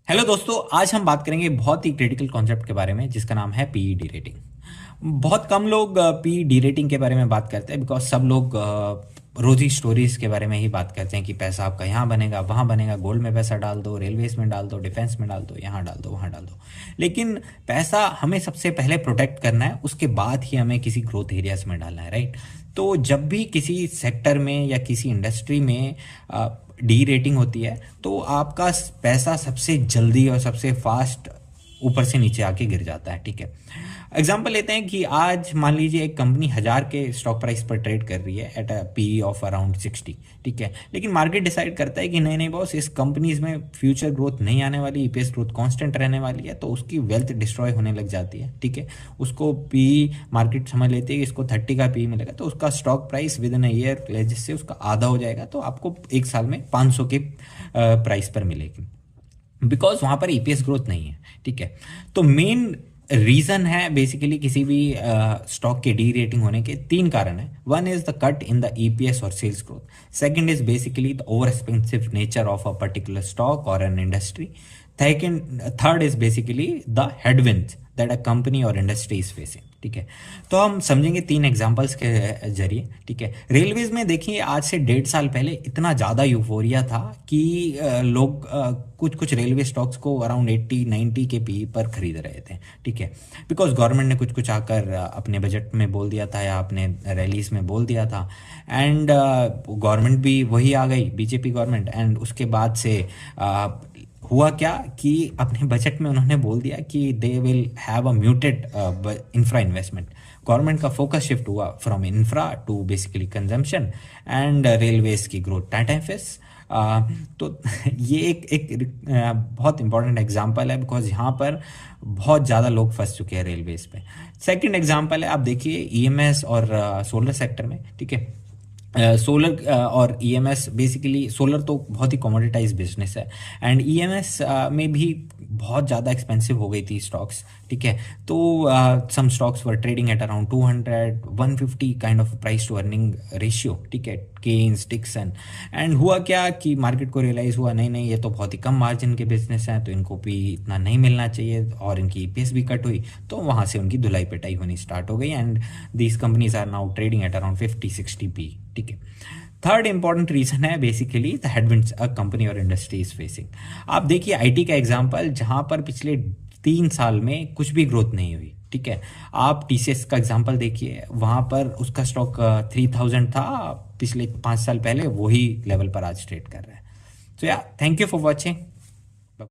Hello दोस्तों, आज हम बात करेंगे बहुत ही क्रिटिकल कॉन्सेप्ट के बारे में जिसका नाम है पीई डी रेटिंग। बहुत कम लोग पीई डी रेटिंग के बारे में बात करते हैं बिकॉज सब लोग रोजी स्टोरीज के बारे में ही बात करते हैं कि पैसा आपका यहाँ बनेगा वहाँ बनेगा, गोल्ड में पैसा डाल दो, रेलवेज में डाल दो, डिफेंस में डाल दो, यहाँ डाल दो, वहाँ डाल दो। लेकिन पैसा हमें सबसे पहले प्रोटेक्ट करना है, उसके बाद ही हमें किसी ग्रोथ एरियाज में डालना है, राइट। तो जब भी किसी सेक्टर में या किसी इंडस्ट्री में डी रेटिंग होती है तो आपका पैसा सबसे जल्दी और सबसे फास्ट ऊपर से नीचे आके गिर जाता है, ठीक है। एग्जाम्पल लेते हैं कि आज मान लीजिए एक कंपनी 1000 के स्टॉक प्राइस पर ट्रेड कर रही है at a P of around 60, ठीक है। लेकिन मार्केट डिसाइड करता है कि नहीं नहीं बॉस, इस कंपनीज में फ्यूचर ग्रोथ नहीं आने वाली, ईपीएस ग्रोथ कांस्टेंट रहने वाली है, तो उसकी वेल्थ डिस्ट्रॉय होने लग जाती है, ठीक है। उसको पी मार्केट समझ लेती है कि इसको 30 का पी मिलेगा, तो उसका stock price with in a year जिससे उसका आधा हो जाएगा, तो आपको एक साल में 500 के प्राइस पर मिलेगी, बिकॉज वहां पर ईपीएस ग्रोथ नहीं है, ठीक है। तो मेन रीजन है बेसिकली किसी भी स्टॉक के डी रेटिंग होने के तीन कारण है। One is the cut in the EPS और sales growth, second is basically the over expensive nature of a particular stock और an industry, third is basically the headwinds that a company और industry is facing, ठीक है। तो हम समझेंगे तीन examples के जरिए, ठीक है। रेलवेज में देखिए, आज से 1.5 साल पहले इतना ज़्यादा यूफोरिया था कि लोग कुछ कुछ रेलवे स्टॉक्स को अराउंड 80-90 के पी पर खरीद रहे थे, ठीक है। बिकॉज गवर्नमेंट ने कुछ कुछ आकर अपने बजट में बोल दिया था या अपने रैलीज में बोल दिया था, एंड गवर्नमेंट भी वही आ गई, बीजेपी गवर्नमेंट, एंड उसके बाद से हुआ क्या कि अपने बजट में उन्होंने बोल दिया कि they will have a muted infra investment. Government का फोकस शिफ्ट हुआ from infra to basically consumption and railways की ग्रोथ टाटा फेस। तो ये एक बहुत इंपॉर्टेंट एग्जांपल है बिकॉज यहाँ पर बहुत ज़्यादा लोग फंस चुके हैं रेलवेज पे। सेकंड एग्जांपल है, आप देखिए ईएमएस और सोलर सेक्टर में, ठीक है। सोलर और ईएमएस, बेसिकली सोलर तो बहुत ही कमोडिटाइज बिजनेस है, एंड ईएमएस में भी बहुत ज़्यादा एक्सपेंसिव हो गई थी स्टॉक्स, ठीक है। तो some stocks were trading at around 200-150 kind of price to earning ratio, ठीक है, केन्स डिक्सन। एंड हुआ क्या कि मार्केट को रियलाइज़ हुआ नहीं नहीं, ये तो बहुत ही कम मार्जिन के बिजनेस हैं, तो इनको भी इतना नहीं मिलना चाहिए, और इनकी ईपीएस भी कट हुई, तो वहाँ से उनकी धुलाई पिटाई होनी स्टार्ट हो गई, and these companies are now trading at around 50-60 P, ठीक है। थर्ड इंपॉर्टेंट रीजन है basically the headwinds a company और इंडस्ट्री इज फेसिंग। आप देखिए आईटी का एग्जांपल, जहां पर पिछले 3 साल में कुछ भी ग्रोथ नहीं हुई, ठीक है। आप टीसीएस का एग्जांपल देखिए, वहां पर उसका स्टॉक 3000 था पिछले 5 साल पहले, वही लेवल पर आज ट्रेड कर रहा है। तो या थैंक यू फॉर वॉचिंग।